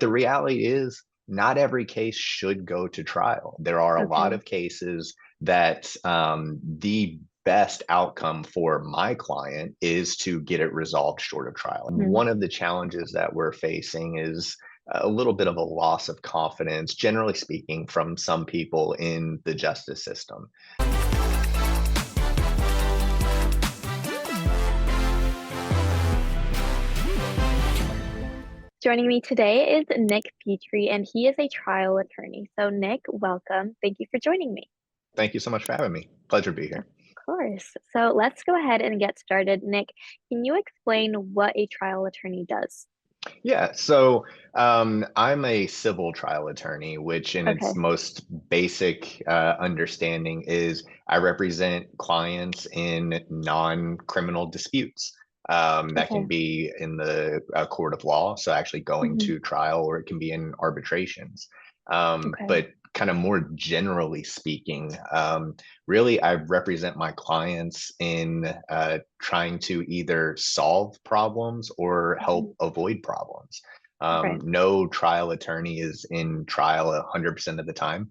The reality is not every case should go to trial. There are a lot Okay. of cases that the best outcome for my client is to get it resolved short of trial. And Mhm. one of the challenges that we're facing is a little bit of a loss of confidence, generally speaking, from some people in the justice system. Joining me today is Nick Petree, and he is a trial attorney. So, Nick, welcome. Thank you for joining me. Thank you so much for having me. Pleasure to be Of here. course. So, let's go ahead and get started. Nick, can you explain what a trial attorney does? Yeah, so I'm a civil trial attorney, which in its Okay. most basic understanding is I represent clients in non-criminal disputes. That can Okay. be in the court of law, so actually going Hmm. to trial, or it can be in arbitrations. Okay. But kind of more generally speaking, really, I represent my clients in trying to either solve problems or Hmm. help avoid problems. Right. No trial attorney is in trial 100% of the time.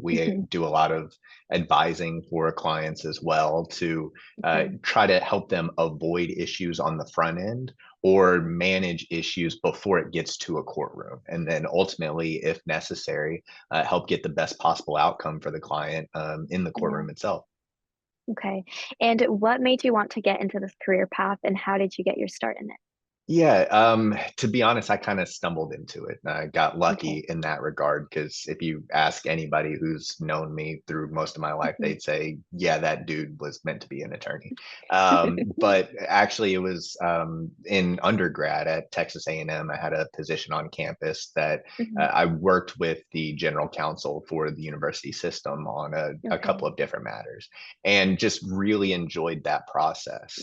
We Hmm. do a lot of advising for clients as well to Okay. try to help them avoid issues on the front end or manage issues before it gets to a courtroom. And then ultimately, if necessary, help get the best possible outcome for the client in the Yeah. courtroom itself. Okay. And what made you want to get into this career path, and how did you get your start in it? Yeah, to be honest, I kind of stumbled into it. I got Okay. lucky in that regard because if you ask anybody who's known me through most of my life, Hmm. they'd say, "Yeah, that dude was meant to be an attorney." But actually, it was in undergrad at Texas A&M. I had a position on campus that Hmm. I worked with the general counsel for the university system on a couple Okay. of different matters, and just really enjoyed that process.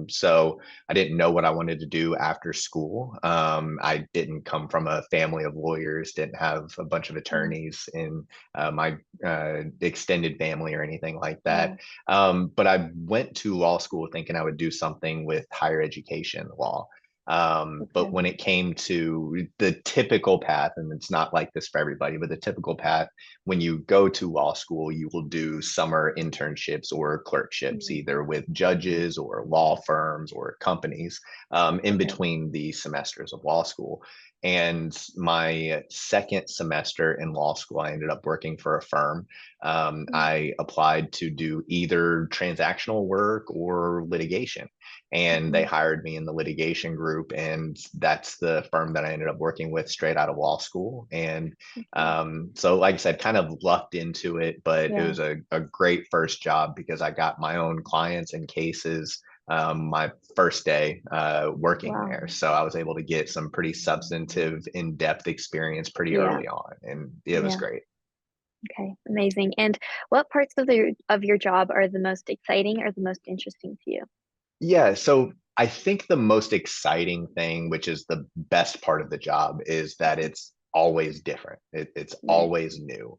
So I didn't know what I wanted to do after school. I didn't come from a family of lawyers, didn't have a bunch of Yeah. attorneys in my extended family or anything like that. Yeah. But I went to law school thinking I would do something with higher education law. But Okay. when it came to the typical path, and it's not like this for everybody, but the typical path, when you go to law school, you will do summer internships or clerkships, Mhm. either with judges or law firms or companies in Okay. between the semesters of law school. And my second semester in law school, I ended up working for a firm. Mhm. I applied to do either transactional work or litigation, and they Mhm. hired me in the litigation group, and that's the firm that I ended up working with straight out of law school. And Okay. so, like I said, kind of lucked into it, but it Yeah. was a great first job because I got my own clients and cases my first day working Wow. there. So I was able to get some pretty substantive, in depth experience pretty Yeah. early on, and it was Yeah. great. Okay. Amazing. And what parts of your job are the most exciting or the most interesting to you? Yeah, so I think the most exciting thing, which is the best part of the job, is that Mhm. it's always different. It's Right. always new.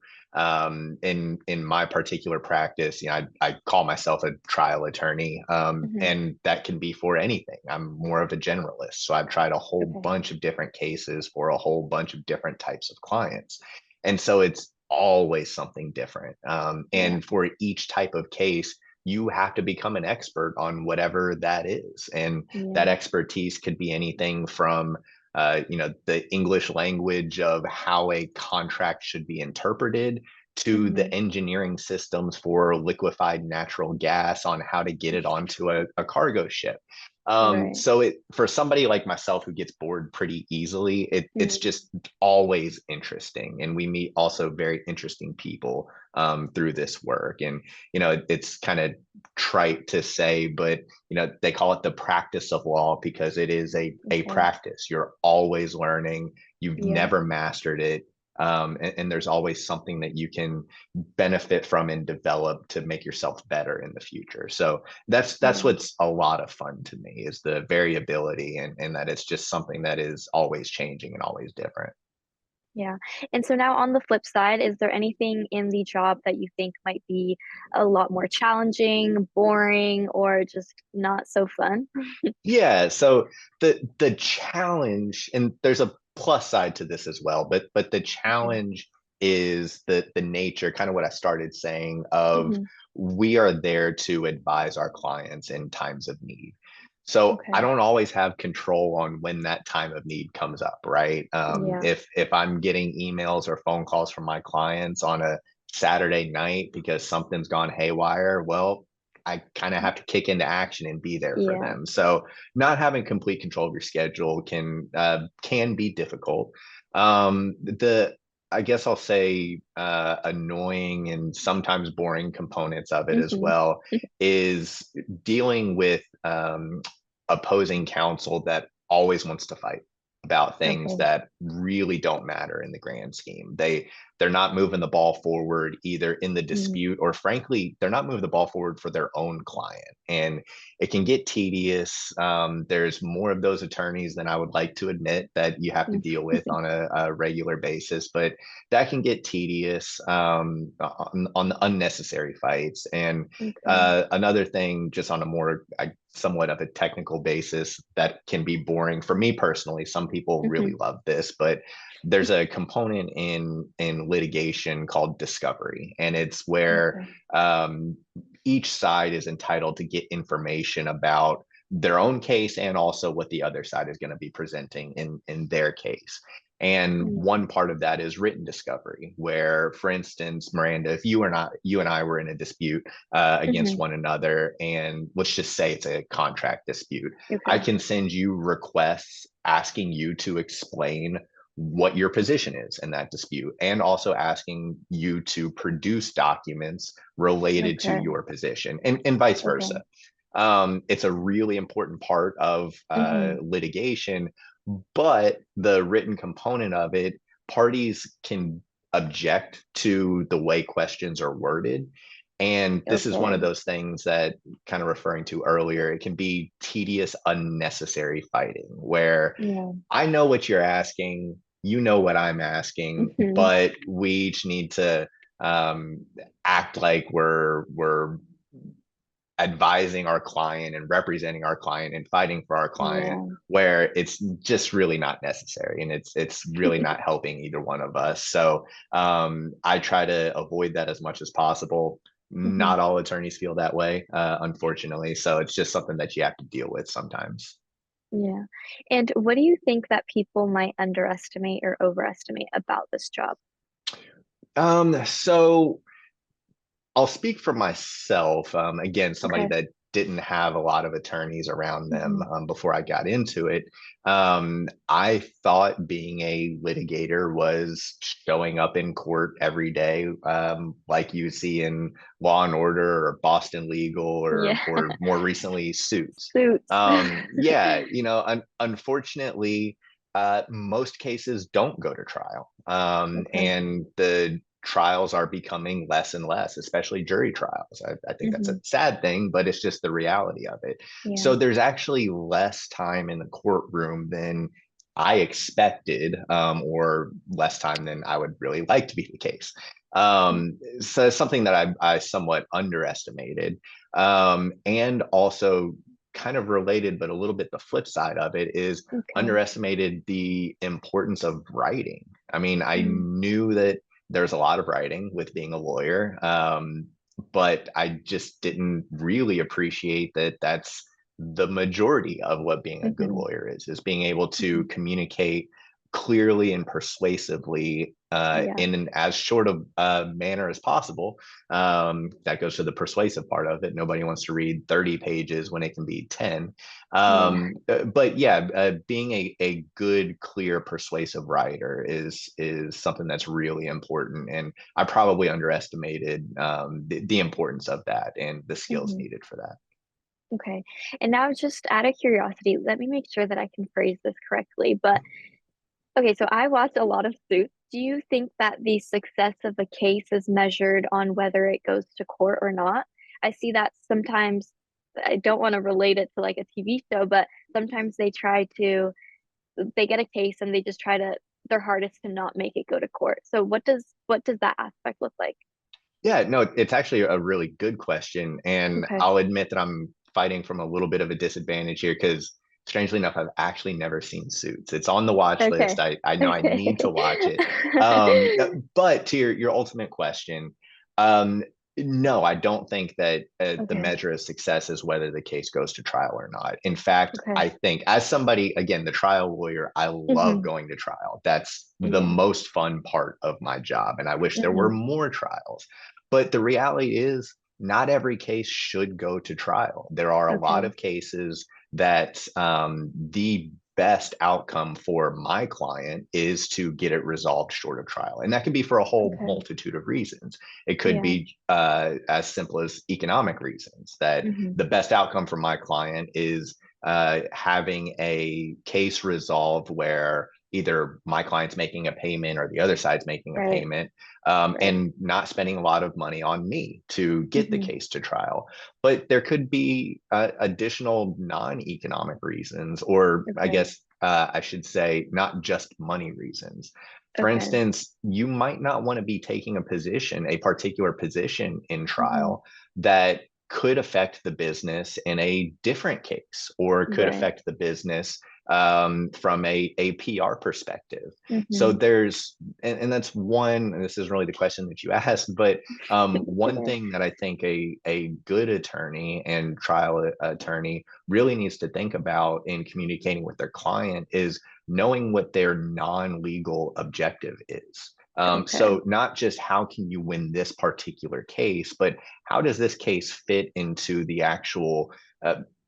In my particular practice, I call myself a trial attorney, Hmm. and that can be for anything. I'm more of a generalist, so I've tried a whole Okay. bunch of different cases for a whole bunch of different types of clients, and so it's always something different. Yeah. And for each type of case you have to become an expert on whatever that is. And that Yeah. expertise could be anything from the English language of how a contract should be interpreted to the Hmm. engineering systems for liquefied natural gas on how to get it onto a cargo ship. Right. So it for somebody like myself who gets bored pretty easily, it's Hmm. just always interesting. And we meet also very interesting people through this work. And it's kind of trite to say, but they call it the practice of law because it is a Okay. practice. You're always learning. You've Yeah. never mastered it. And there's always something that you can benefit from and develop to make yourself better in the future. So that's Yeah. what's a lot of fun to me is the variability and that it's just something that is always changing and always different. Yeah. And so now on the flip side, is there anything in the job that you think might be a lot more challenging, boring, or just not so fun? Yeah, so the challenge, and there's a plus side to this as well, but the Okay. challenge is the nature, kind of what I started saying, of Hmm. we are there to advise our clients in times of need. So I Okay. don't always have control on when that time of need comes up, right? Yeah. If I'm getting emails or phone calls from my clients on a Saturday night because something's gone haywire, well, I kind of have to kick into action and be there for Yeah. them. So not having complete control of your schedule can be difficult. The I guess I'll say annoying and sometimes boring components of it as Hmm. well is dealing with opposing counsel that always wants to fight about things Okay. that really don't matter in the grand scheme. They're not moving the ball forward either in the Mm. dispute, or frankly, they're not moving the ball forward for their own client. And it can get tedious. There's more of those attorneys than I would like to admit that you have to Mm. deal with on a regular basis, but that can get tedious on the unnecessary fights. And Okay. another thing, just on a more somewhat of a technical basis, that can be boring for me personally. Some people really Hmm. love this, but there's a component in litigation called discovery, and it's where Okay. um, each side is entitled to get information about their own case and also what the other side is going to be presenting in their case. And Mm. one part of that is written discovery, where, for instance, Miranda, if you and I were in a dispute against Hmm. one another, and let's just say it's a contract dispute, I Okay. can send you requests asking you to explain what your position is in that dispute, and also asking you to produce documents related to Okay. your position, and vice versa. Okay. It's a really important part of Hmm. litigation, but the written component of it, parties can object to the way questions are worded. And this is one of Okay. those things that, kind of referring to earlier, it can be tedious, unnecessary fighting where Yeah. I know what you're asking, you know what I'm asking, Hmm. but we each need to um, act like we're advising our client and representing our client and fighting for our client, Yeah. where it's just really not necessary, and it's really not helping either one of us. So I try to avoid that as much as possible. Hmm. Not all attorneys feel that way, unfortunately, so it's just something that you have to deal with sometimes. Yeah. And what do you think that people might underestimate or overestimate about this job? So I'll speak for myself. Again, somebody Okay. that didn't have a lot of attorneys around them Hmm. before I got into it. I thought being a litigator was showing up in court every day, like you see in Law and Order or Boston Legal, Yeah. or more recently Suits. Suits. Yeah, unfortunately, most cases don't go to trial, Okay. and the trials are becoming less and less, especially jury trials. I think that's a Hmm. sad thing, but it's just the reality of it. Yeah. So there's actually less time in the courtroom than I expected, or less time than I would really like to be the case. So it's something that I somewhat underestimated. And also, kind of related, but a little bit the flip side of it is Okay. underestimated the importance of writing. I mean, I Mm. knew that there's a lot of writing with being a lawyer, but I just didn't really appreciate that that's the majority of what being a good Hmm. lawyer is being able to Hmm. communicate clearly and persuasively Yeah. in an as short of manner as possible. That goes to the persuasive part of it. Nobody wants to read 30 pages when it can be 10. Yeah. But yeah, being a good, clear, persuasive writer is something that's really important, and I probably underestimated the importance of that and the skills Hmm. needed for that. Okay. And now, just out of curiosity, let me make sure that I can phrase this correctly. But okay, so I watch a lot of Suits. Do you think that the success of a case is measured on whether it goes to court or not? I see that sometimes, I don't want to relate it to like a TV show, but sometimes they get a case and they just try to their hardest to not make it go to court. So what does that aspect look like? Yeah, no, it's actually a really good question, and Okay. I'll admit that I'm fighting from a little bit of a disadvantage here because Strangely enough, I've actually never seen Suits. It's on the watch list. Okay. I know I need to Okay. watch it. But to your ultimate question, um, no, I don't think that the Okay. measure of success is whether the case goes to trial or not. In fact, Okay. I think as somebody, again, the trial lawyer, I love Hmm. going to trial. That's the Yeah. most fun part of my job. And I wish there were Hmm. more trials. But the reality is, not every case should go to trial. There are a lot Okay. of cases that the best outcome for my client is to get it resolved short of trial. And that can be for a whole Okay. multitude of reasons. It could Yeah. be as simple as economic reasons, that Hmm. the best outcome for my client is having a case resolved where either my client's making a payment or the other side's making a Right. payment, Right. and not spending a lot of money on me to get the Hmm. case to trial. But there could be additional non-economic reasons, or I Okay. guess I should say, not just money reasons. For Okay. instance, you might not want to be taking a particular position in Hmm. trial that could affect the business in a different case, or could Right. affect the business from a PR perspective. So Hmm. and that's one, and this is really the question that you asked, but one Okay. thing that I think a good attorney and trial attorney really needs to think about in communicating with their client is knowing what their non-legal objective is. Okay. So not just how can you win this particular case, but how does this case fit into the actual,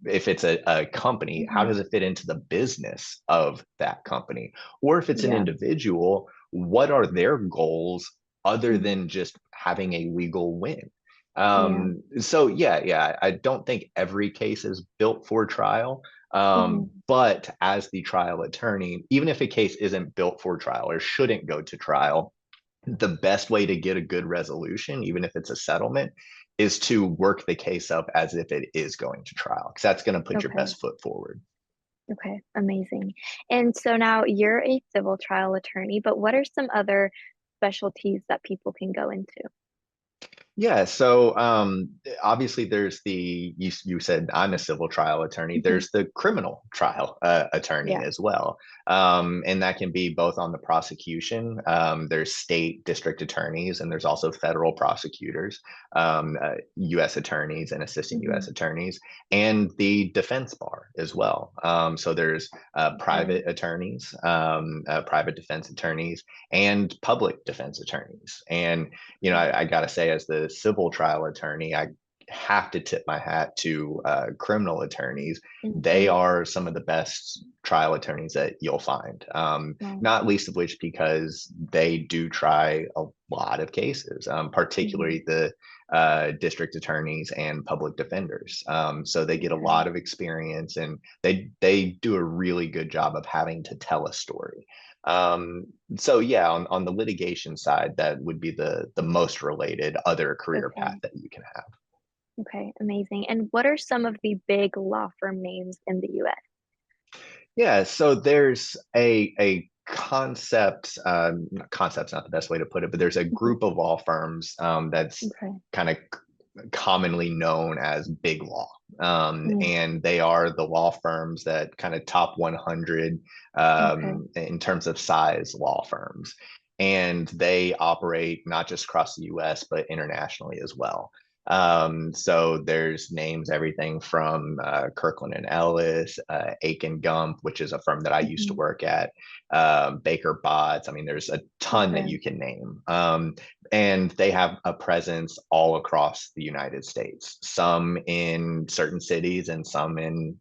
if it's a company, how Hmm. does it fit into the business of that company? Or if it's an Yeah. individual, what are their goals other Hmm. than just having a legal win? Yeah. So yeah, I don't think every case is built for trial. Hmm. But as the trial attorney, even if a case isn't built for trial or shouldn't go to trial, the best way to get a good resolution, even if it's a settlement, is to work the case up as if it is going to trial, because that's going to put your Okay. best foot forward. Okay. Amazing. And so now you're a civil trial attorney, but what are some other specialties that people can go into? Yeah, so obviously there's you said I'm a civil trial attorney. Hmm. There's the criminal trial attorney Yeah. as well, and that can be both on the prosecution. There's state district attorneys, and there's also federal prosecutors, U.S. attorneys and assistant Hmm. U.S. attorneys, and the defense bar as well. So there's Okay. private attorneys, private defense attorneys, and public defense attorneys, and I got to say, as the civil trial attorney, I have to tip my hat to criminal attorneys. They Hmm. are some of the best trial attorneys that you'll find, Wow. not least of which because they do try a lot of cases, Hmm. particularly the district attorneys and public defenders. So they get a Okay. lot of experience, and they do a really good job of having to tell a story. Um, so yeah, on the litigation side, that would be the most related other career path Okay. that you can have. Okay. Amazing. And what are some of the big law firm names in the US? Yeah, so there's a concept. Concept's not the best way to put it, but there's a Hmm. group of law firms that's Okay. kind of commonly known as big law. Mm. And they are the law firms that kind of top 100 Okay. in terms of size law firms. And they operate not just across the US, but internationally as well. So there's names everything from Kirkland and Ellis, Aiken Gump, which is a firm that I used to Hmm. work at, Baker Botts. I mean, there's a ton that Okay. you can name. And they have a presence all across the United States, some in certain cities and some in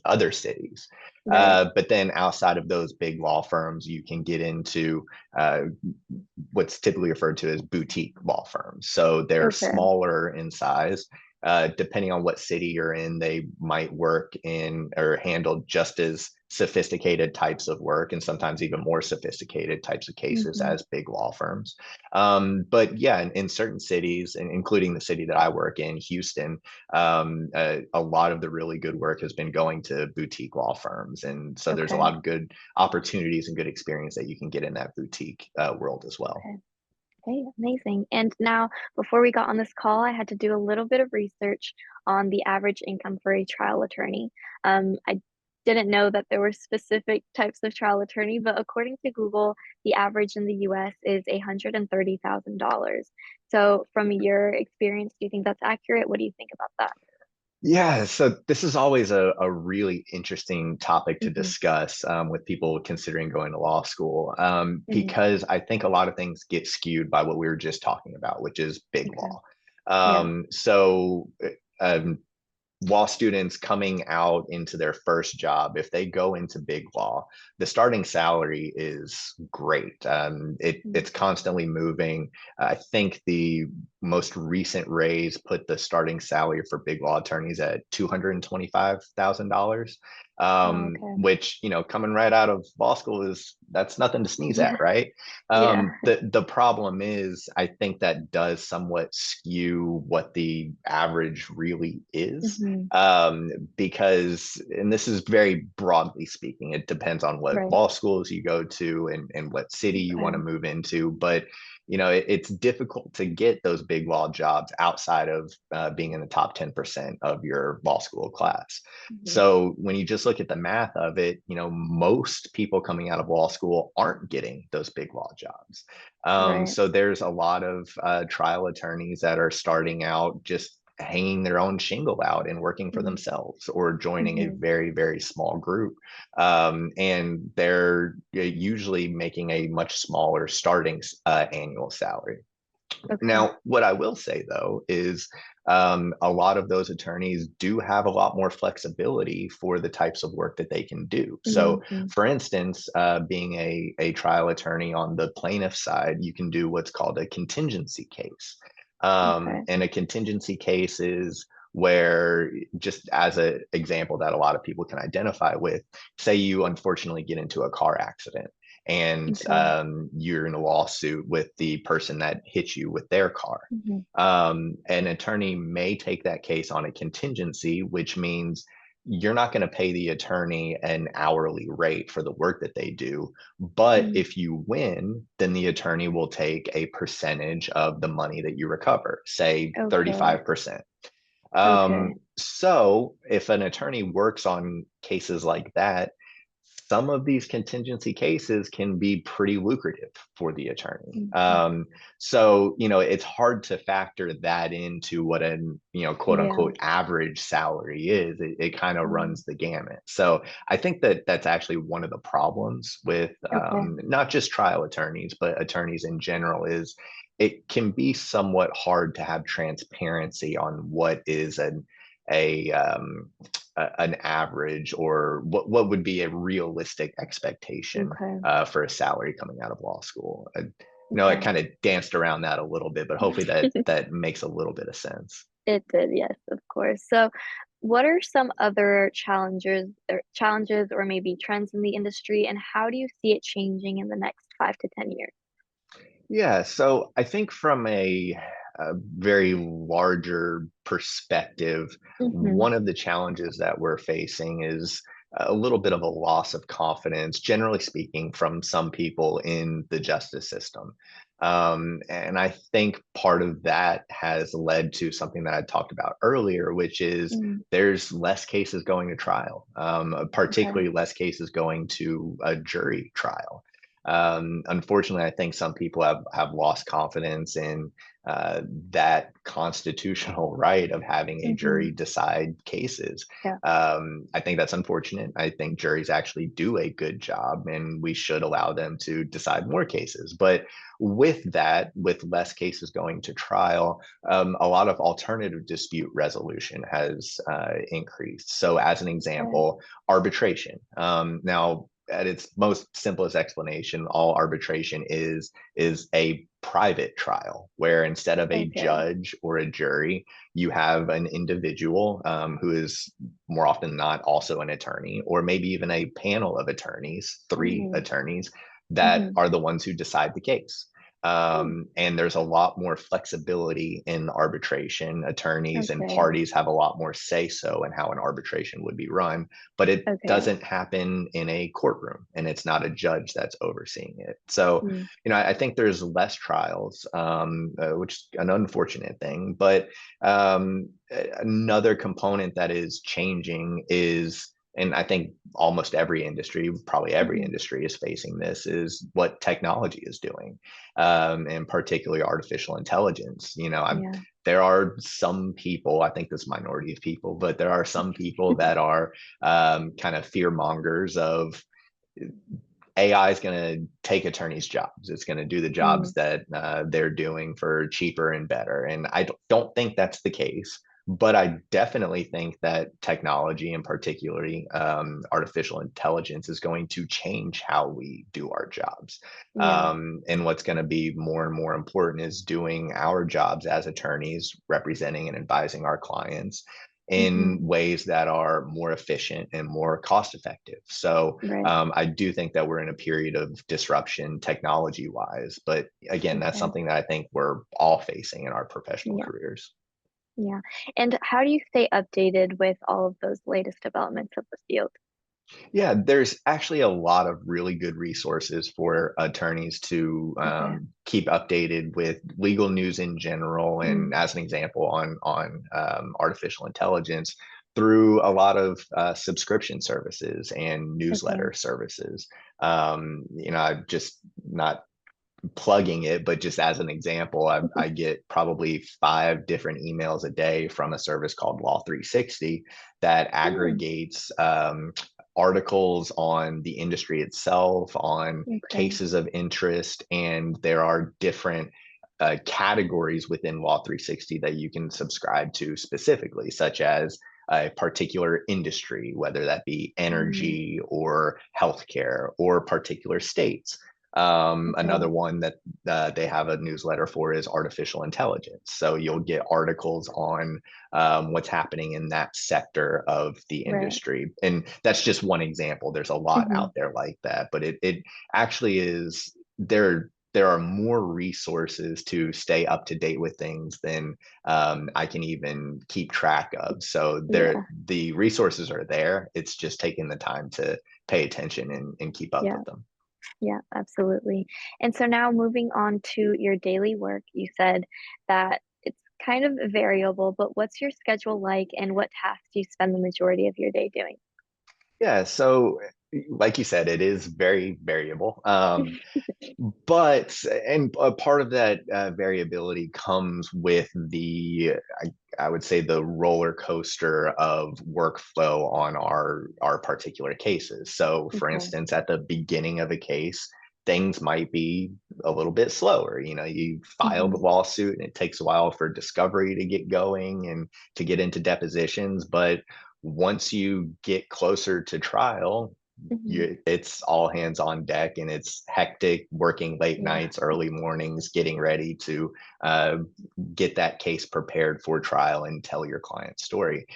other cities. Right. But then outside of those big law firms, you can get into uh, what's typically referred to as boutique law firms. So they're Okay. smaller in size. Depending on what city you're in, they might work in or handle just as sophisticated types of work, and sometimes even more sophisticated types of cases Hmm. as big law firms. But yeah, in certain cities, and including the city that I work in, Houston, a lot of the really good work has been going to boutique law firms. And so there's a Okay. lot of good opportunities and good experience that you can get in that boutique world as well. Okay. Okay. Amazing. And now, before we got on this call, I had to do a little bit of research on the average income for a trial attorney. I didn't know that there were specific types of trial attorney, but according to Google, the average in the US is $130,000. So from your experience, do you think that's accurate? What do you think about that? Yeah, so this is always a really interesting topic to Hmm. discuss with people considering going to law school, Hmm. because I think a lot of things get skewed by what we were just talking about, which is big Okay. law. Yeah. So law students coming out into their first job, if they go into big law, the starting salary is great. Mm. It's constantly moving. I think the most recent raise put the starting salary for big law attorneys at $225,000, Oh, okay. which, coming right out of law school that's nothing to sneeze at, Yeah. right? Yeah. The problem is, I think that does somewhat skew what the average really is, Hmm. because, and this is very broadly speaking, it depends on what Right. law schools you go to and what city you want to Okay. move into. But it's difficult to get those big law jobs outside of being in the top 10% of your law school class. Hmm. So when you just look at the math of it, most people coming out of law school aren't getting those big law jobs. Right. So there's a lot of trial attorneys that are starting out just hanging their own shingle out and working for Hmm. themselves or joining a Hmm. very, very small group. And they're usually making a much smaller starting annual salary. Okay. Now, what I will say though is a lot of those attorneys do have a lot more flexibility for the types of work that they can do. So, Hmm. for instance, being a trial attorney on the plaintiff side, you can do what's called a contingency case. Okay. And a contingency case is where, just as an example that a lot of people can identify with, say you unfortunately get into a car accident and Okay. you're in a lawsuit with the person that hit you with their car. Hmm. An attorney may take that case on a contingency, which means you're not going to pay the attorney an hourly rate for the work that they do. But Mm. if you win, then the attorney will take a percentage of the money that you recover, say Okay. 35%. Okay. So if an attorney works on cases like that, some of these contingency cases can be pretty lucrative for the attorney. Hmm. So, it's hard to factor that into what an, quote Yeah. unquote average salary is. It kind of Mm. runs the gamut. So I think that that's actually one of the problems with Okay. not just trial attorneys, but attorneys in general is it can be somewhat hard to have transparency on what is a an average or what would be a realistic expectation Okay. for a salary coming out of law school. I know I Okay. kind of danced around that a little bit, but hopefully that makes a little bit of sense. It did, yes, of course. So, what are some other challenges or maybe trends in the industry, and how do you see it changing in the next 5 to 10 years? Yeah, so I think from a very larger perspective, Hmm. one of the challenges that we're facing is a little bit of a loss of confidence, generally speaking, from some people in the justice system. And I think part of that has led to something that I talked about earlier, which is Mm. there's less cases going to trial, Okay. particularly less cases going to a jury trial. Unfortunately, I think some people have lost confidence in uh, that constitutional right of having a Hmm. jury decide cases. Yeah. I think that's unfortunate. I think juries actually do a good job, and we should allow them to decide more cases. But with that, with less cases going to trial, a lot of alternative dispute resolution has increased. So, as an Okay. example, arbitration. Now, at its most simplest explanation, all arbitration is a private trial where instead of a Okay. judge or a jury, you have an individual who is more often than not also an attorney, or maybe even a panel of attorneys, three Hmm. attorneys that Hmm. are the ones who decide the case. And there's a lot more flexibility in arbitration. Attorneys and Okay. parties have a lot more say so in how an arbitration would be run, but it Okay. doesn't happen in a courtroom and it's not a judge that's overseeing it. So, Mm. I think there's less trials, which is an unfortunate thing. But another component that is changing is and I think almost every industry, probably every Hmm. industry is facing this, is what technology is doing, and particularly artificial intelligence. Yeah. There are some people, I think this minority of people, but there are some people that are kind of fear mongers of AI is going to take attorneys' jobs. It's going to do the jobs Mm, that they're doing for cheaper and better. And I don't think that's the case. But I definitely think that technology, and particularly artificial intelligence, is going to change how we do our jobs. yeah. And what's going to be more and more important is doing our jobs as attorneys, representing and advising our clients Hmm. in ways that are more efficient and more cost effective. So Right. I do think that we're in a period of disruption technology wise, but again, that's Okay. something that I think we're all facing in our professional Yeah. careers. Yeah. And how do you stay updated with all of those latest developments of the field? Yeah, there's actually a lot of really good resources for attorneys to Okay. keep updated with legal news in general. Mm, And as an example, on artificial intelligence, through a lot of subscription services and okay. newsletter services. I just not plugging it, but just as an example, I get probably 5 different emails a day from a service called Law 360 that Mm, aggregates articles on the industry itself, on okay. cases of interest, and there are different categories within Law 360 that you can subscribe to specifically, such as a particular industry, whether that be Mm, energy or healthcare or particular states. Another okay. one that they have a newsletter for is artificial intelligence. So you'll get articles on what's happening in that sector of the Right. industry. And that's just one example. There's a lot Hmm. out there like that, but it actually is there are more resources to stay up to date with things than I can even keep track of. So Yeah. the resources are there. It's just taking the time to pay attention and keep up Yeah. with them. Yeah, absolutely. And so now moving on to your daily work, you said that it's kind of variable, but what's your schedule like and what tasks do you spend the majority of your day doing? Yeah, so like you said, it is very variable. But and a part of that variability comes with I would say the roller coaster of workflow on our particular cases. So for Okay. instance, at the beginning of a case, things might be a little bit slower. You filed Hmm. the lawsuit and it takes a while for discovery to get going and to get into depositions, but once you get closer to trial, Hmm. it's all hands on deck, and it's hectic, working late Yeah. nights, early mornings, getting ready to uh, get that case prepared for trial and tell your client's story.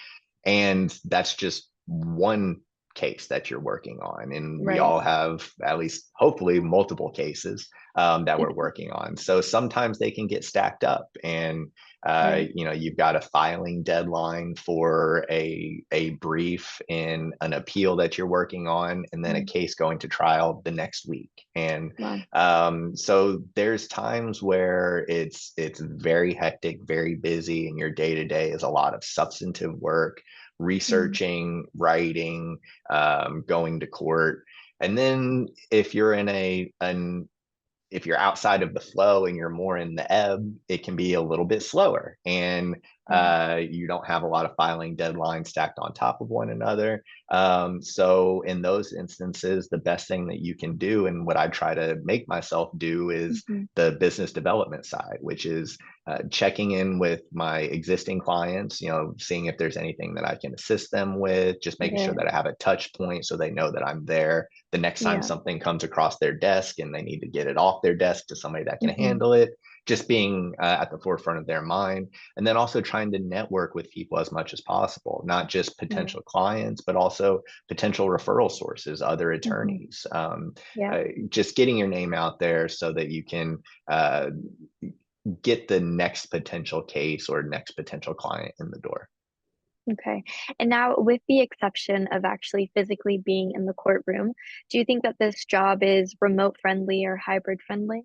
And that's just one case that you're working on. And we Right. all have at least, hopefully, multiple cases that we're working on. So sometimes they can get stacked up, and Right. you've got a filing deadline for a brief in an appeal that you're working on, and then a Mm. case going to trial the next week. And Wow. so there's times where it's very hectic, very busy, and your day to day is a lot of substantive work, Mm. researching, writing, going to court. And then if you're in an if you're outside of the flow and you're more in the ebb, it can be a little bit slower. And Yeah. you don't have a lot of filing deadlines stacked on top of one another. So, in those instances, the best thing that you can do, and what I try to make myself do, is Hmm. the business development side, which is checking in with my existing clients, seeing if there's anything that I can assist them with, just making sure Right. that I have a touch point so they know that I'm there the next time Yeah. something comes across their desk and they need to get it off their desk to somebody that can Hmm. handle it, just being at the forefront of their mind. And then also trying to network with people as much as possible, not just Right. potential clients, but also potential referral sources, other Hmm. attorneys. Yeah. Just getting your name out there so that you can uh, get the next potential case or next potential client in the door. Okay. And now, with the exception of actually physically being in the courtroom, do you think that this job is remote friendly or hybrid friendly?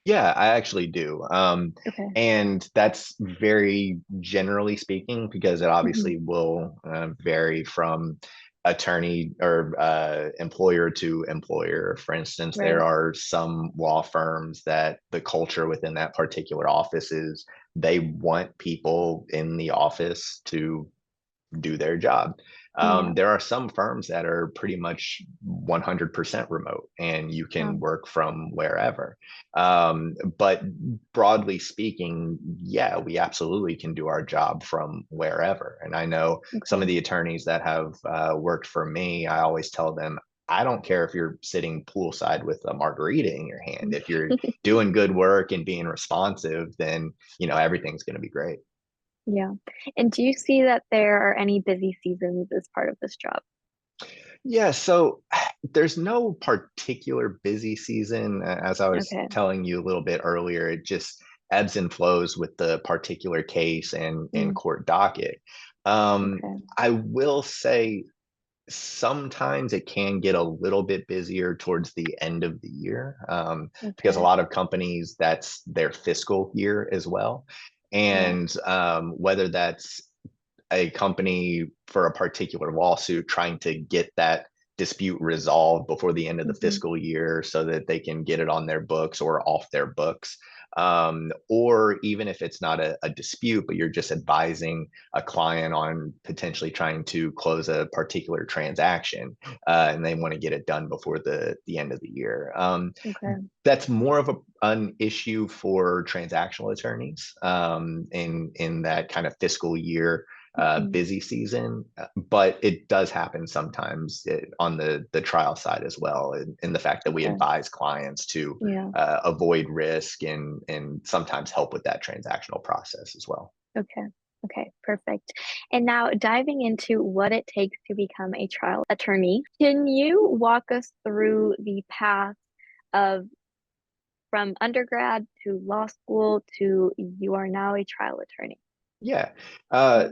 Yeah, I actually do. Okay. And that's very generally speaking, because it Hmm. obviously will vary from attorney or employer to employer. For instance, there Right. are some law firms that the culture within that particular office is they want people in the office to do their job. Yeah. There are some firms that are pretty much 100% remote and you can Oh, work from wherever. But broadly speaking, yeah, we absolutely can do our job from wherever. And I know some of okay. the attorneys that have worked for me, I always tell them, I don't care if you're sitting poolside with a margarita in your hand. If you're doing good work and being responsive, then everything's going to be great. Yeah. And do you see that there are any busy seasons as part of this job? Yeah, so there's no particular busy season. As I was Okay. telling you a little bit earlier, it just ebbs and flows with the particular case and Mm, court docket. Um, okay. I will say sometimes it can get a little bit busier towards the end of the year, because a Okay. lot of companies, that's their fiscal year as well. Yeah. And whether that's a company for a particular lawsuit trying to get that dispute resolved before the end of the Hmm. fiscal year so that they can get it on their books or off their books. Or even if it's not a dispute, but you're just advising a client on potentially trying to close a particular transaction, and they want to get it done before the end of the year. Okay. That's more of an issue for transactional attorneys, in that kind of fiscal year Hmm. busy season, but it does happen sometimes on the trial side as well, in the fact that we Okay. advise clients to Yeah. avoid risk and sometimes help with that transactional process as well. Okay. Okay. Perfect. And now diving into what it takes to become a trial attorney, can you walk us through the path of from undergrad to law school to you are now a trial attorney? Yeah.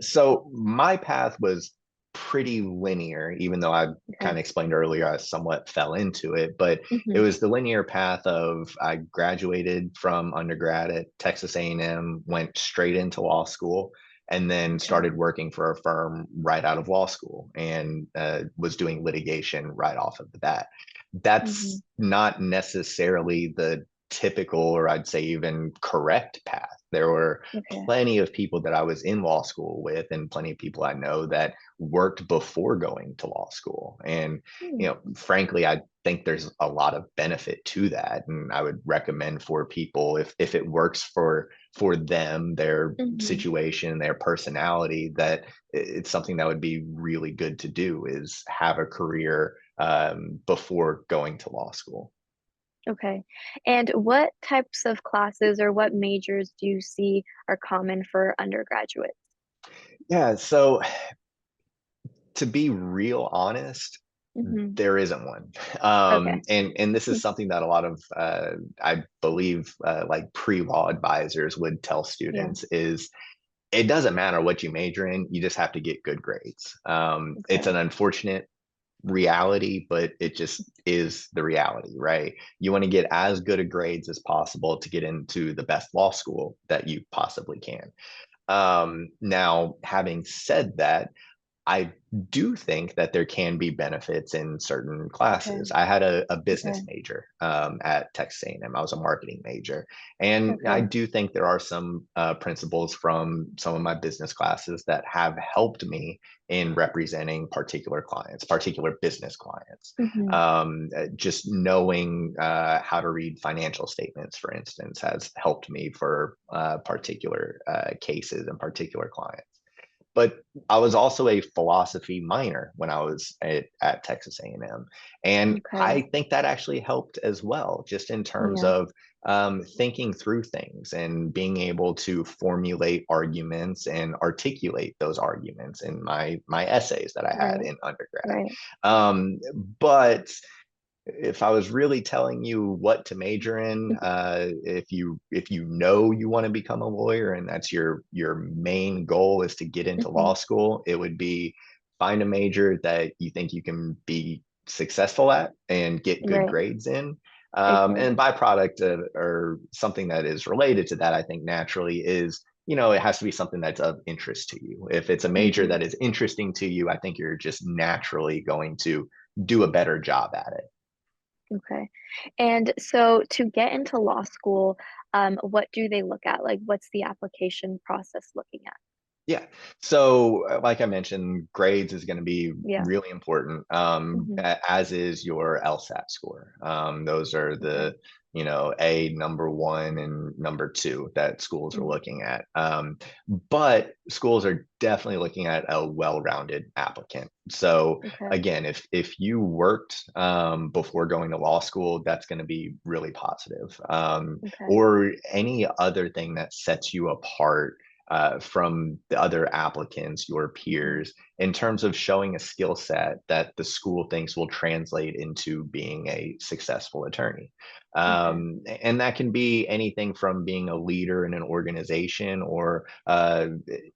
So my path was pretty linear, even though I Okay. kind of explained earlier I somewhat fell into it, but it Hmm. was the linear path of I graduated from undergrad at Texas A&M, went straight into law school, and then Okay. started working for a firm right out of law school and was doing litigation right off of the bat. Hmm. That's not necessarily the typical, or I'd say even correct path. There were Okay. plenty of people that I was in law school with, and plenty of people I know that worked before going to law school. And, Hmm. frankly, I think there's a lot of benefit to that. And I would recommend for people, if it works for them, their Hmm. situation, their personality, that it's something that would be really good to do is have a career before going to law school. Okay. And what types of classes or what majors do you see are common for undergraduates? Yeah, so to be real honest, Hmm. there isn't one. Okay. And this is something that a lot of I believe like pre-law advisors would tell Yeah. students is it doesn't matter what you major in, you just have to get good grades. It's Okay. an unfortunate reality, but it just is the reality, right? You want to get as good a grades as possible to get into the best law school that you possibly can. Now, having said that, I do think that there can be benefits in certain Okay. classes. I had a business Okay. major at Texas A&M. I was a marketing major, and I Okay. do think there are some principles from some of my business classes that have helped me in representing particular clients, particular business clients. Hmm. Just knowing how to read financial statements, for instance, has helped me for particular cases and particular clients. But I was also a philosophy minor when I was at Texas A&M, and Okay. I think that actually helped as well, just in terms Yeah. of thinking through things and being able to formulate arguments and articulate those arguments in my essays that I had Right. in undergrad. Right. But if I was really telling you what to major in, if you know you want to become a lawyer and that's your main goal is to get into law Hmm. school, it would be find a major that you think you can be successful at and get good Right. grades in. Okay. And byproduct of, or something that is related to that, I think naturally is it has to be something that's of interest to you. If it's a major Hmm. that is interesting to you, I think you're just naturally going to do a better job at it. Okay. And so to get into law school, what do they look at? Like, what's the application process looking at? Yeah. So, like I mentioned, grades is going to be Yeah. really important, Hmm. as is your LSAT score. Those are Okay. the, A number one and number two that schools are Hmm. looking at. But schools are definitely looking at a well-rounded applicant. So, Okay. again, if you worked before going to law school, that's going to be really positive. Okay. Or any other thing that sets you apart from the other applicants, your Hmm. peers, in terms of showing a skill set that the school thinks will translate into being a successful attorney. Okay. And that can be anything from being a leader in an organization or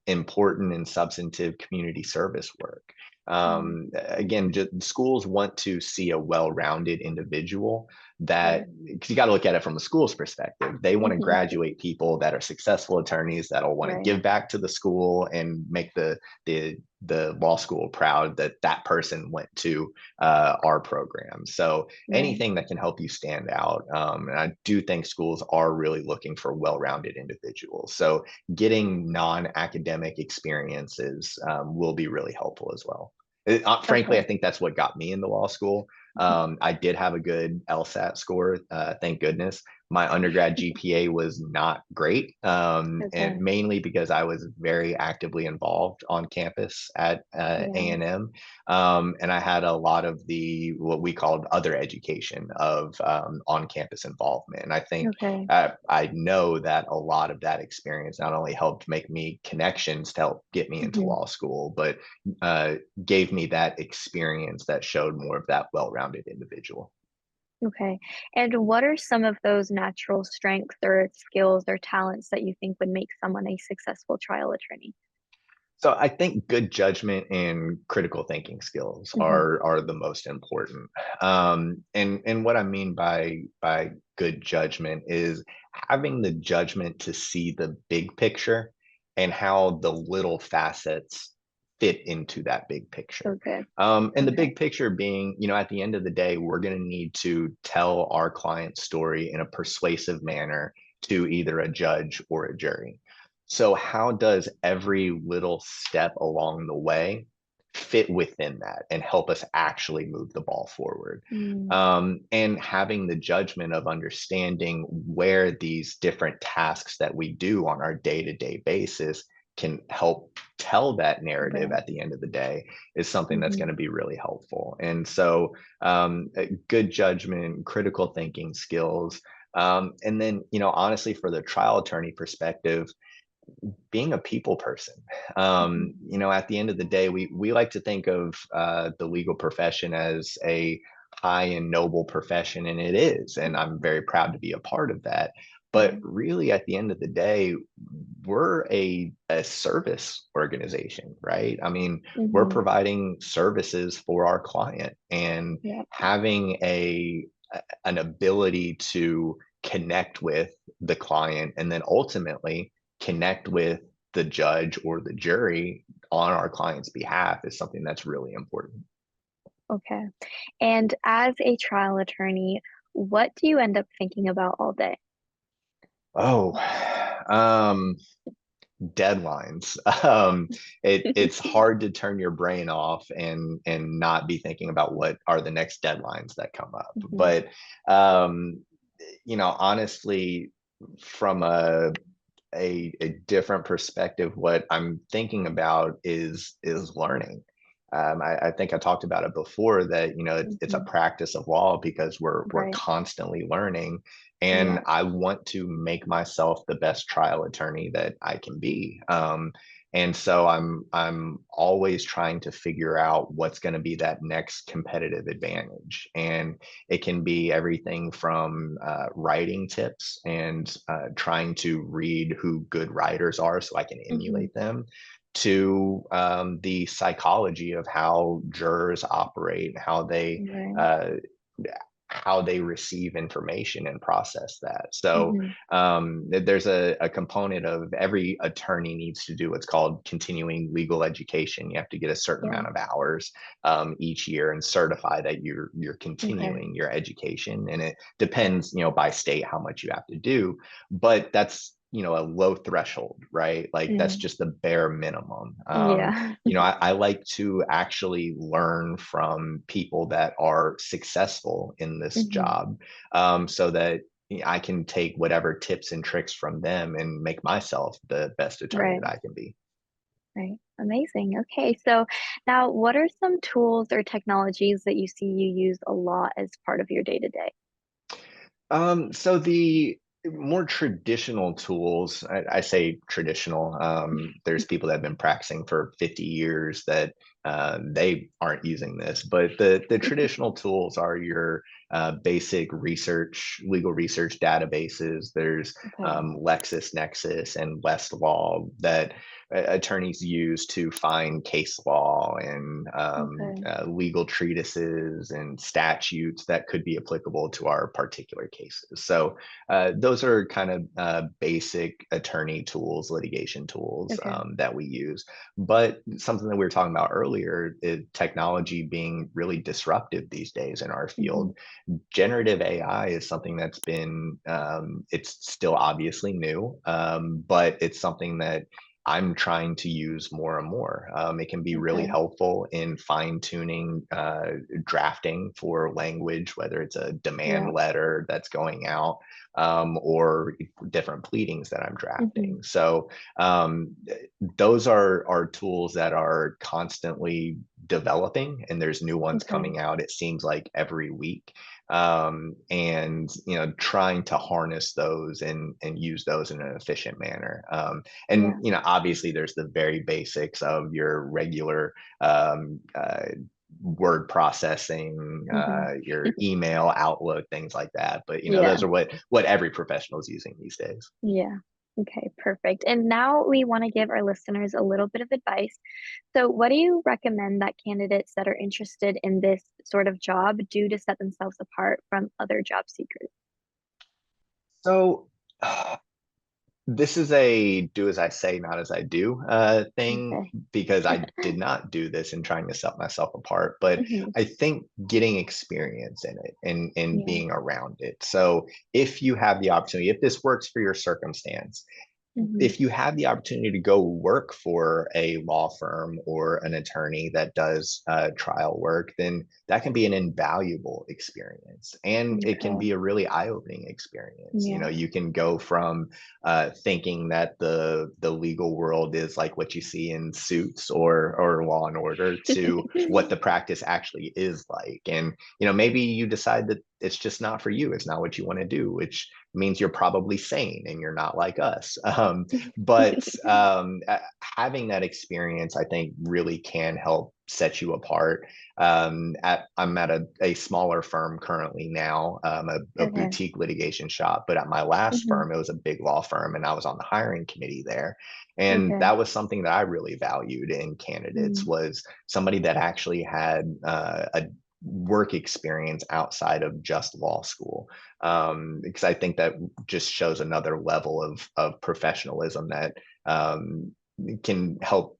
important and substantive community service work. Hmm. Again, just, schools want to see a well-rounded individual that, Sure. because you got to look at it from the school's perspective. They want to Hmm. graduate people that are successful attorneys that'll want to Right. give back to the school and make the law school proud that that person went to our program. So Right. anything that can help you stand out. And I do think schools are really looking for well-rounded individuals. So getting non-academic experiences will be really helpful as well. Frankly, I Okay. think that's what got me into law school. I did have a good LSAT score, thank goodness. My undergrad GPA was not great, and Okay. mainly because I was very actively involved on campus at Yeah. A&M, and I had a lot of the what we called other education of on-campus involvement. And I think Okay. I know that a lot of that experience not only helped make me connections to help get me into Hmm. law school, but uh, gave me that experience that showed more of that well-rounded individual. Okay. And what are some of those natural strengths or skills or talents that you think would make someone a successful trial attorney? So I think good judgment and critical thinking skills Hmm. are the most important. And what I mean by good judgment is having the judgment to see the big picture and how the little facets fit into that big picture. Okay. And the Okay. big picture being, at the end of the day, we're going to need to tell our client's story in a persuasive manner to either a judge or a jury. So how does every little step along the way fit within that and help us actually move the ball forward? Mm. And having the judgment of understanding where these different tasks that we do on our day-to-day basis can help tell that narrative Right. at the end of the day is something that's Hmm. going to be really helpful. And so, good judgment, critical thinking skills, and then, honestly, for the trial attorney perspective, being a people person. Hmm. At the end of the day, we like to think of the legal profession as a high and noble profession, and it is, and I'm very proud to be a part of that. But Right. really, at the end of the day, we're a service organization, right? I mean, we're Hmm. providing services for our client, and Yeah. having an ability to connect with the client and then ultimately connect with the judge or the jury on our client's behalf is something that's really important. Okay. And as a trial attorney, what do you end up thinking about all day? Oh, um, deadlines. It's hard to turn your brain off and not be thinking about what are the next deadlines that come up. Hmm. But honestly, from a different perspective, what I'm thinking about is learning. I think I talked about it before that it's a Hmm. practice of law because we're Right. constantly learning, and Yeah. I want to make myself the best trial attorney that I can be. And so I'm always trying to figure out what's going to be that next competitive advantage, and it can be everything from writing tips and trying to read who good writers are so I can Hmm. emulate them, to the psychology of how jurors operate, how they Right. uh, how they receive information and process that. So Hmm. there's a component of every attorney needs to do what's called continuing legal education. You have to get a certain Yeah. amount of hours each year and certify that you're Okay. continuing your education. And it depends, by state how much you have to do, but that's a low threshold, right? Like that's Mm. just the bare minimum. Yeah. I like to actually learn from people that are successful in this Hmm. job, so that I can take whatever tips and tricks from them and make myself the best attorney Right. that I can be. Right. Amazing. Okay. So now what are some tools or technologies that you see you use a lot as part of your day to day? So the more traditional tools, I say traditional. There's people that have been practicing for 50 years that they aren't using this, but the traditional tools are your basic research, legal research databases. There's Okay. LexisNexis and Westlaw that attorneys use to find case law and Okay. legal treatises and statutes that could be applicable to our particular cases. So those are kind of basic attorney tools, litigation tools Okay. that we use. But something that we were talking about earlier is technology being really disruptive these days in our Hmm. field. Generative AI is something that's it's still obviously new, but it's something that I'm trying to use more and more. It can be really Okay. helpful in fine tuning drafting for language, whether it's a Yeah. demand letter that's going out, or different pleadings that I'm Hmm. drafting. So those are tools that are constantly developing, and there's new ones Okay. coming out. It seems like every week, and trying to harness those and use those in an efficient manner. And Yeah. obviously there's the very basics of your regular word processing, Hmm. your email, Outlook, things like that. But Yeah. those are what every professional is using these days. Yeah. Okay, perfect. And now we want to give our listeners a little bit of advice. So, what do you recommend that candidates that are interested in this sort of job do to set themselves apart from other job seekers? So this is a do as I say, not as I do thing, Okay. because I did not do this in trying to set myself apart. But Hmm. I think getting experience in it and Yeah. being around it. So if you have the opportunity, if this works for your circumstance, Hmm. if you have the opportunity to go work for a law firm or an attorney that does trial work, then that can be an invaluable experience, and it can Okay. be a really eye-opening experience. Yeah. You can go from thinking that the legal world is like what you see in Suits or Law and Order to what the practice actually is like, and maybe you decide that it's just not for you. It's not what you want to do, which means you're probably sane and you're not like us. But having that experience, I think, really can help set you apart. I'm at a smaller firm currently now, a Okay. boutique litigation shop, but at my last Hmm. firm, it was a big law firm, and I was on the hiring committee there. And Okay. that was something that I really valued in candidates, Mm. was somebody that actually had a work experience outside of just law school, because I think that just shows another level of professionalism that can help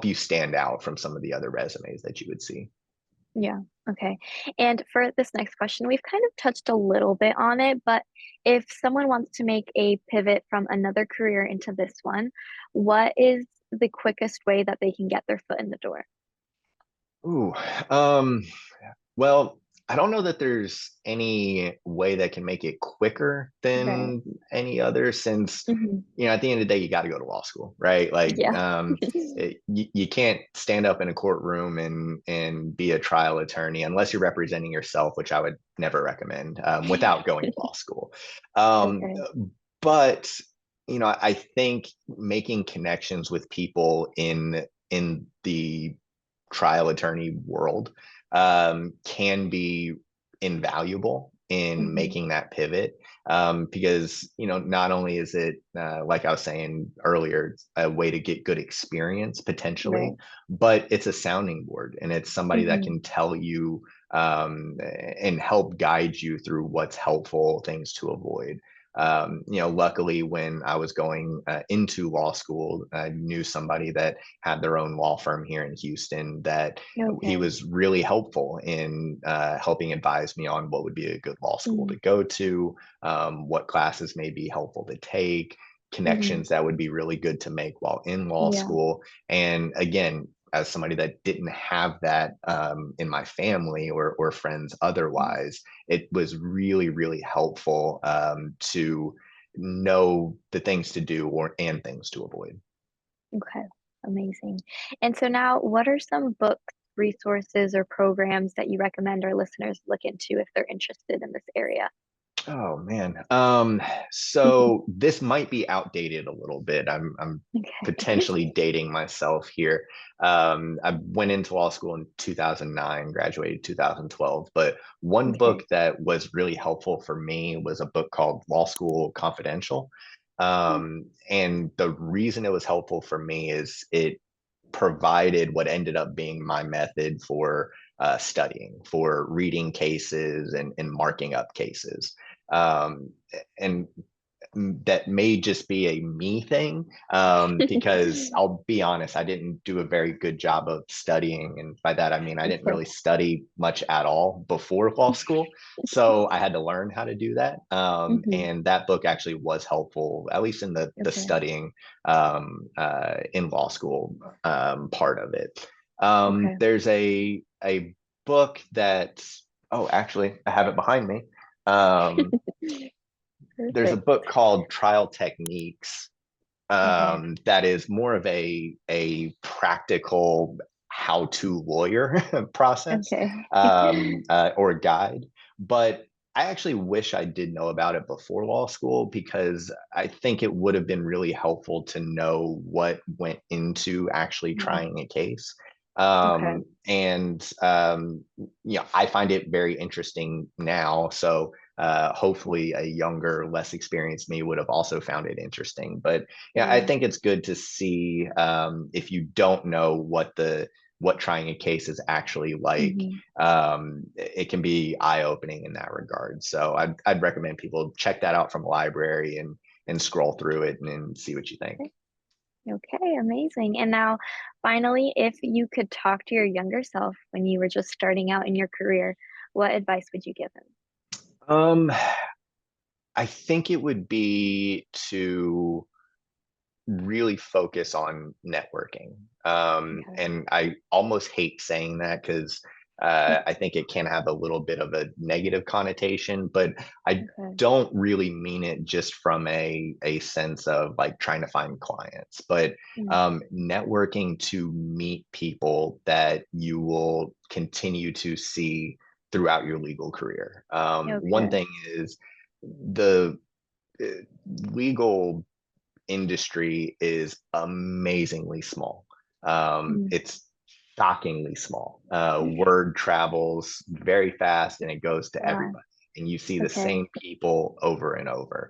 you stand out from some of the other resumes that you would see. Yeah. Okay. And for this next question, we've kind of touched a little bit on it, but if someone wants to make a pivot from another career into this one, what is the quickest way that they can get their foot in the door? Ooh, um, well, I don't know that there's any way that can make it quicker Right. than any other, since, Hmm. at the end of the day, you got to go to law school, right? Like, Yeah. you can't stand up in a courtroom and be a trial attorney unless you're representing yourself, which I would never recommend, without going to law school. Um, Okay. but I think making connections with people in the trial attorney world can be invaluable. in Hmm. making that pivot, because not only is it, like I was saying earlier, a way to get good experience potentially, Right. but it's a sounding board, and it's somebody that Hmm. can tell you, and help guide you through what's helpful, things to avoid. Luckily, when I was going into law school, I knew somebody that had their own law firm here in Houston, that he Okay. was really helpful in helping advise me on what would be a good law school Hmm. to go to, what classes may be helpful to take, Hmm. connections that would be really good to make while in law Yeah. school. And again, as somebody that didn't have that in my family or friends otherwise, it was really, really helpful to know the things to do and things to avoid. Okay, amazing. And so now, what are some books, resources, or programs that you recommend our listeners look into if they're interested in this area? Oh man. So this might be outdated a little bit. I'm Okay. potentially dating myself here. I went into law school in 2009, graduated 2012, but one book Okay. that was really helpful for me was a book called Law School Confidential. Oh, And the reason it was helpful for me is it provided what ended up being my method for studying, for reading cases and marking up cases. And that may just be a me thing, because I'll be honest, I didn't do a very good job of studying. And by that, I mean, I didn't okay. really study much at all before law school. So I had to learn how to do that. Hmm. And that book actually was helpful, at least in the Okay. studying in law school part of it. Okay. There's a book that, oh, actually, I have it behind me. Um, there's a Perfect. book called Trial Techniques, Okay. that is more of a practical how-to lawyer process, Okay. or guide. But I actually wish I did know about it before law school, because I think it would have been really helpful to know what went into actually Mhm. trying a case. Okay. And I find it very interesting now. So hopefully a younger, less experienced me would have also found it interesting. But yeah, I Yeah. think it's good to see, if you don't know what trying a case is actually like. Hmm. It can be eye-opening in that regard. So I'd recommend people check that out from a library and scroll through it and see what you think. Okay, amazing. And now, finally, if you could talk to your younger self when you were just starting out in your career, what advice would you give him? Um, I think it would be to really focus on networking. Okay. And I almost hate saying that, because I think it can have a little bit of a negative connotation, but I Okay. don't really mean it just from a sense of like trying to find clients, but Mm. networking to meet people that you will continue to see throughout your legal career. One Okay. thing is the uh, legal industry is amazingly small. Mm. It's shockingly small. Word travels very fast and it goes to Wow. everybody, and you see the Okay. same people over and over.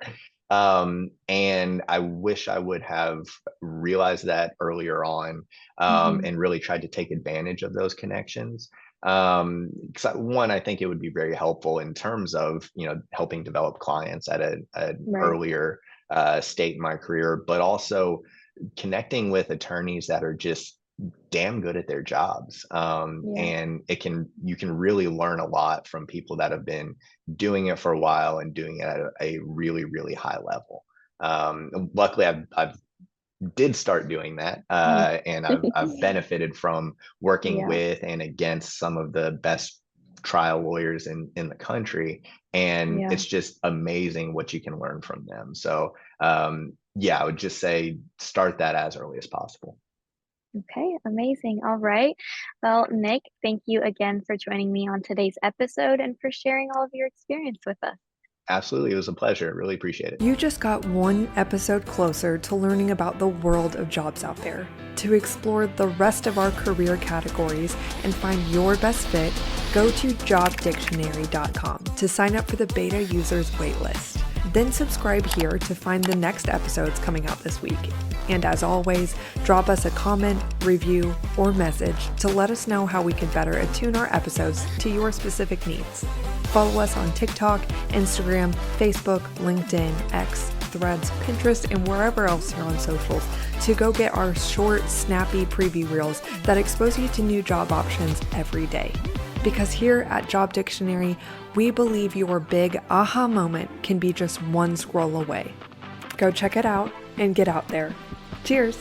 And I wish I would have realized that earlier on, Hmm. and really tried to take advantage of those connections. 'Cause one, I think it would be very helpful in terms of helping develop clients at an Right. earlier state in my career, but also connecting with attorneys that are just damn good at their jobs. Yeah. And you can really learn a lot from people that have been doing it for a while and doing it at a really, really high level. Luckily, I've did start doing that, Mm. and I've benefited from working Yeah. with and against some of the best trial lawyers in the country, and Yeah. it's just amazing what you can learn from them. So yeah, I would just say start that as early as possible. Okay, amazing. All right. Well, Nick, thank you again for joining me on today's episode and for sharing all of your experience with us. Absolutely, it was a pleasure. Really appreciate it. You just got one episode closer to learning about the world of jobs out there. To explore the rest of our career categories and find your best fit, go to jobdictionary.com. to sign up for the beta users waitlist. Then subscribe here to find the next episodes coming out this week. And as always, drop us a comment, review, or message to let us know how we can better attune our episodes to your specific needs. Follow us on TikTok, Instagram, Facebook, LinkedIn, X, Threads, Pinterest, and wherever else you're on socials to go get our short, snappy preview reels that expose you to new job options every day. Because here at Job Dictionary, we believe your big aha moment can be just one scroll away. Go check it out and get out there. Cheers!